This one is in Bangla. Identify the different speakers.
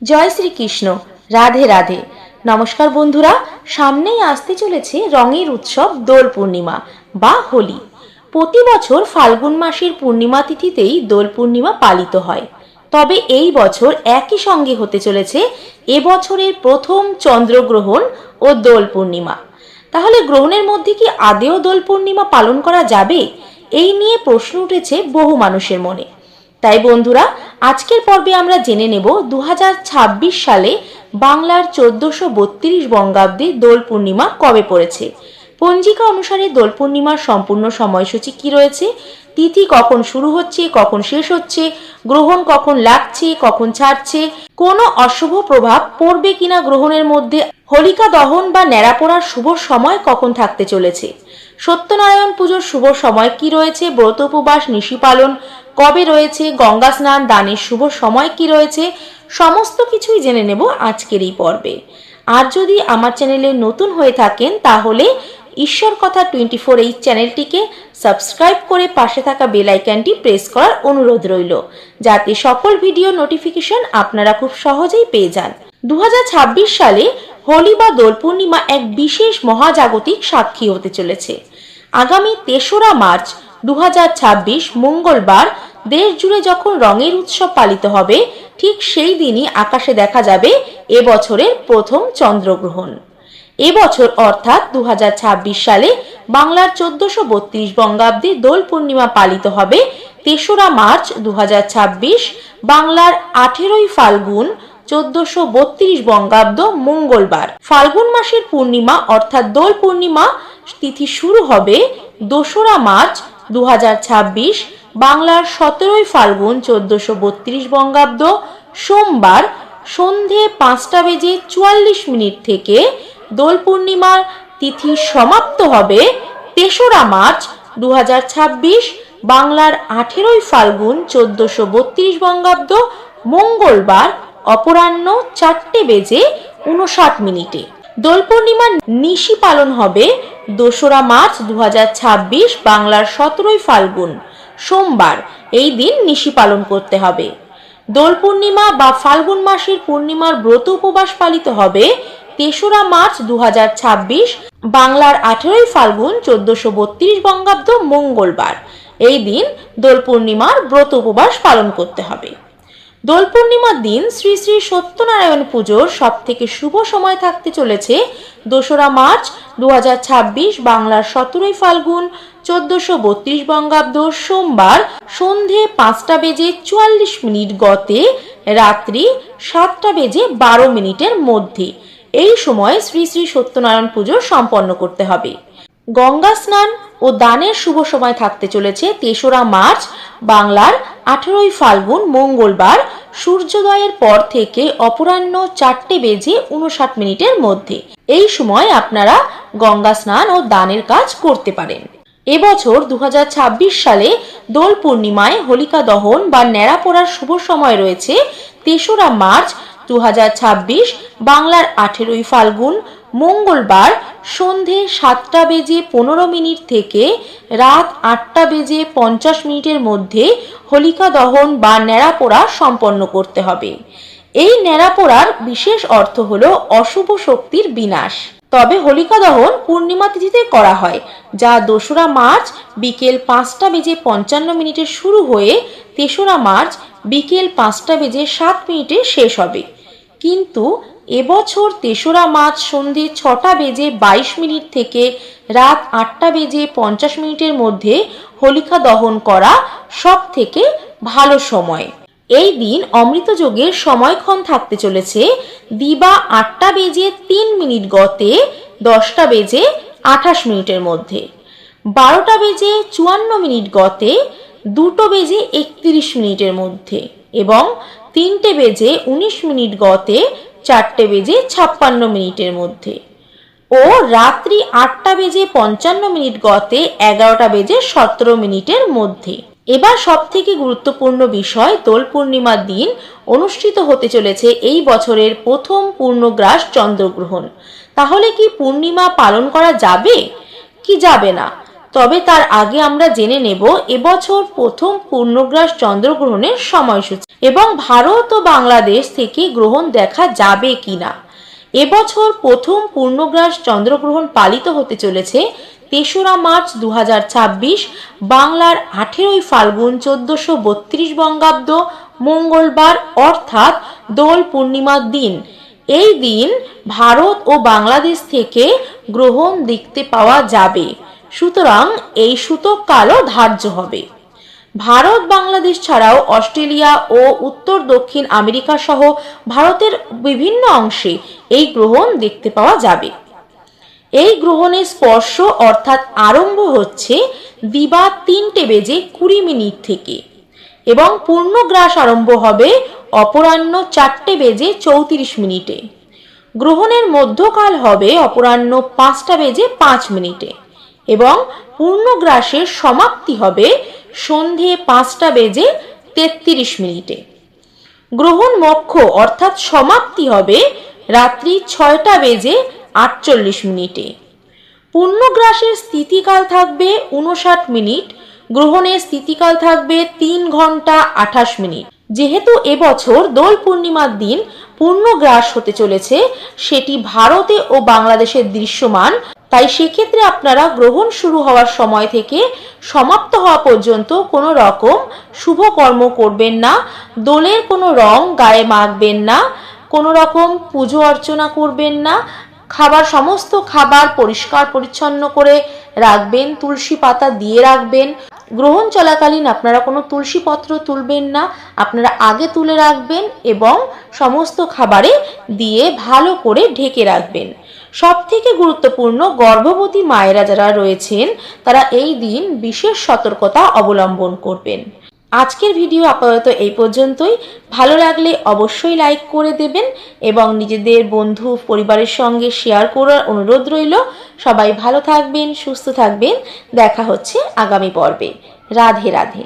Speaker 1: জয় শ্রীকৃষ্ণ। রাধে রাধে। নমস্কার বন্ধুরা, সামনেই আসতে চলেছে রঙের উৎসব দোল পূর্ণিমা বা হোলি। প্রতি বছর ফাল্গুন মাসের পূর্ণিমা তিথিতেই দোল পূর্ণিমা পালিত হয়। তবে এই বছর একই সঙ্গে হতে চলেছে এবছরের প্রথম চন্দ্রগ্রহণ ও দোল পূর্ণিমা। তাহলে গ্রহণের মধ্যে কি আদেও দোল পূর্ণিমা পালন করা যাবে? এই নিয়ে প্রশ্ন উঠেছে বহু মানুষের মনে। তাই বন্ধুরা, আজকের পর্বে আমরা জেনে নেব 2026 সালে বাংলার 1432 বঙ্গাব্দে দোল পূর্ণিমা কবে পড়েছে, পঞ্জিকা অনুসারে দোল পূর্ণিমার সম্পূর্ণ সময়সূচি কি রয়েছে, তিথি কখন শুরু হচ্ছে, কখন শেষ হচ্ছে, গ্রহণ কখন লাগছে, কখন ছাড়ছে, কোনো অশুভ প্রভাব পড়বে কিনা গ্রহণের মধ্যে, হোলিকা দহন বা ন্যাড়া পোড়ার শুভ সময় কখন থাকতে চলেছে, সত্যনারায়ণ পুজোর শুভ সময় কি রয়েছে, ব্রত উপবাস নিশি পালন কবে রয়েছে, গঙ্গা স্নান দানের শুভ সময় কি রয়েছে, সমস্ত কিছুই জেনে নেব আজকের এই পর্বে। আর যদি আমার চ্যানেলে নতুন হয়ে থাকেন তাহলে ঈশ্বর কথা 24 এই চ্যানেলটিকে সাবস্ক্রাইব করে পাশে থাকা বেল আইকনটি প্রেস করার অনুরোধ রইল, যাতে সকল ভিডিও নোটিফিকেশন আপনারা খুব সহজেই পেয়ে যান। 2026 সালে হোলি বা দোল পূর্ণিমা এক বিশেষ মহাজাগতিক সাক্ষী হতে চলেছে। আগামী 3রা মার্চ 2026 মঙ্গলবার দেশ জুড়ে যখন রঙের উৎসব পালিত হবে, ঠিক সেই দিনই আকাশে দেখা যাবে এবছরের প্রথম চন্দ্রগ্রহণ। এবছর অর্থাৎ 2026 সালে বাংলার 1432 বঙ্গাব্দে দোল পূর্ণিমা পালিত হবে 3রা মার্চ 2026, বাংলার 18ই ফাল্গুন 1432 বঙ্গাব্দ মঙ্গলবার। ফাল্গুন মাসের পূর্ণিমা অর্থাৎ দোল পূর্ণিমা তিথি শুরু হবে 2রা মার্চ 2026, বাংলার 17ই ফাল্গুন 1432 বঙ্গাব্দ সোমবার সন্ধে 5:44 থেকে। দোল পূর্ণিমার তিথি সমাপ্ত হবে 3রা মার্চ 2026, বাংলার 18ই ফাল্গুন 1432 বঙ্গাব্দ মঙ্গলবার অপরাহ্ন 4:59। দোল পূর্ণিমার নিশি পালন হবে 2রা মার্চ 2026, বাংলার 17ই ফাল্গুন সোমবার। এই দিন নিশি পালন করতে হবে। দোল পূর্ণিমা বা ফাল্গুন মাসের পূর্ণিমার ব্রত উপবাস পালিত হবে 3রা মার্চ 2026, বাংলার 18ই ফাল্গুন 1432 বঙ্গাব্দ মঙ্গলবার। এই দিন দোল পূর্ণিমার ব্রত উপবাস পালন করতে হবে। দোল পূর্ণিমার দিন শ্রী শ্রী সত্যনারায়ণ পুজোর সব থেকে শুভ সময় থাকতে চলেছে 2রা মার্চ 2026, বাংলার 17ই ফাল্গুন 1432 বঙ্গাব্দ সোমবার সন্ধে 5:44 গতে রাত্রি 7:12 মধ্যে। এই সময় শ্রী শ্রী সত্যনারায়ণ পুজো সম্পন্ন করতে হবে। গঙ্গা স্নান ও দানের শুভ সময় থাকতে চলেছে 3রা মার্চ, বাংলার 18ই ফাল্গুন মঙ্গলবার সূর্যোদয়ের পর থেকে অপরাহ্ন 4:59 মধ্যে। এই সময় আপনারা গঙ্গা স্নান ও দানের কাজ করতে পারেন। এবছর 2026 সালে দোল পূর্ণিমায় হোলিকা দহন বা ন্যাড়া পোড়ার শুভ সময় রয়েছে 3রা মার্চ 2026, বাংলার 18ই ফাল্গুন মঙ্গলবার সন্ধে 7:15 থেকে রাত 8:50 মধ্যে হোলিকা দহন বা ন্যাড়া পোড়া সম্পন্ন করতে হবে। এই ন্যাড়া পোড়ার বিশেষ অর্থ হলো অশুভ শক্তির বিনাশ। তবে হোলিকা দহন পূর্ণিমা তিথিতে করা হয়, যা 2রা মার্চ বিকেল 5:55 শুরু হয়ে 3রা মার্চ বিকেল 5:07 শেষ হবে। কিন্তু এবছর 3রা মার্চ সন্ধে 6:22 থেকে রাত 8:50 মধ্যে হোলিকা দহন করা সব থেকে ভালো সময়। এই দিন অমৃতযোগের সময়ক্ষণ থাকতে চলেছে দিবা 8:03 গতে 10:28 মধ্যে, 12:54 গতে 2:31 মধ্যে এবং 3:19 গতে 4:56 মধ্যে ও রাত্রি 8:55 গতে 11:17 মধ্যে। এবার সব থেকে গুরুত্বপূর্ণ বিষয়, দোল পূর্ণিমার দিন অনুষ্ঠিত হতে চলেছে এই বছরের প্রথম পূর্ণগ্রাস চন্দ্রগ্রহণ। তাহলে কি পূর্ণিমা পালন করা যাবে কি যাবে না, তবে তার আগে আমরা জেনে নেব এবছর প্রথম পূর্ণগ্রাস চন্দ্রগ্রহণের সময়সূচি এবং ভারত ও বাংলাদেশ থেকে গ্রহণ দেখা যাবে কিনা। এবছর প্রথম পূর্ণগ্রাস চন্দ্রগ্রহণ পালিত হতে চলেছে ৩রা মার্চ ২০২৬ বাংলার ১৮ই ফাল্গুন ১৪৩২ বঙ্গাব্দ মঙ্গলবার অর্থাৎ দোল পূর্ণিমার দিন। এই দিন ভারত ও বাংলাদেশ থেকে গ্রহণ দেখতে পাওয়া যাবে, সুতরাং এই সূতক কালও ধার্য হবে। ভারত বাংলাদেশ ছাড়াও অস্ট্রেলিয়া ও উত্তর দক্ষিণ আমেরিকা সহ ভারতের বিভিন্ন অংশে এই গ্রহণ দেখতে পাওয়া যাবে। এই গ্রহণের স্পর্শ অর্থাৎ আরম্ভ হচ্ছে দিবা ৩:২০ থেকে এবং পূর্ণগ্রাস আরম্ভ হবে অপরাহ্ন 4:34 গ্রহণের মধ্যকাল হবে অপরাহ্ন 5:05 এবং পূর্ণগ্রাসের সমাপ্তি হবে সন্ধে 5:33। গ্রহণ মোক্ষ অর্থাৎ সমাপ্তি হবে রাত্রি 6:48। পূর্ণগ্রাসের স্থিতিকাল থাকবে 59 মিনিট, গ্রহণের স্থিতিকাল থাকবে 3 ঘন্টা 28 মিনিট। যেহেতু এবছর দোল পূর্ণিমার দিন পূর্ণগ্রাস হতে চলেছে, সেটি ভারতে ও বাংলাদেশে দৃশ্যমান, তাই সেক্ষেত্রে আপনারা গ্রহণ শুরু হওয়ার সময় থেকে সমাপ্ত হওয়া পর্যন্ত কোনো রকম শুভ কর্ম করবেন না, দোলের কোনো রং গায়ে মাখবেন না, কোনো রকম পুজো অর্চনা করবেন না, সমস্ত খাবার পরিষ্কার পরিচ্ছন্ন করে রাখবেন, তুলসী পাতা দিয়ে রাখবেন। গ্রহণ চলাকালীন আপনারা কোনো তুলসী পত্র তুলবেন না, আপনারা আগে তুলে রাখবেন এবং সমস্ত খাবারে দিয়ে ভালো করে ঢেকে রাখবেন। সবথেকে গুরুত্বপূর্ণ, গর্ভবতী মায়েরা যারা রয়েছেন তারা এই দিন বিশেষ সতর্কতা অবলম্বন করবেন। আজকের ভিডিও আপাতত এই পর্যন্তই। ভালো লাগলে অবশ্যই লাইক করে দেবেন এবং নিজেদের বন্ধু পরিবারের সঙ্গে শেয়ার করার অনুরোধ রইল। সবাই ভালো থাকবেন, সুস্থ থাকবেন। দেখা হচ্ছে আগামী পর্বে। রাধে রাধে।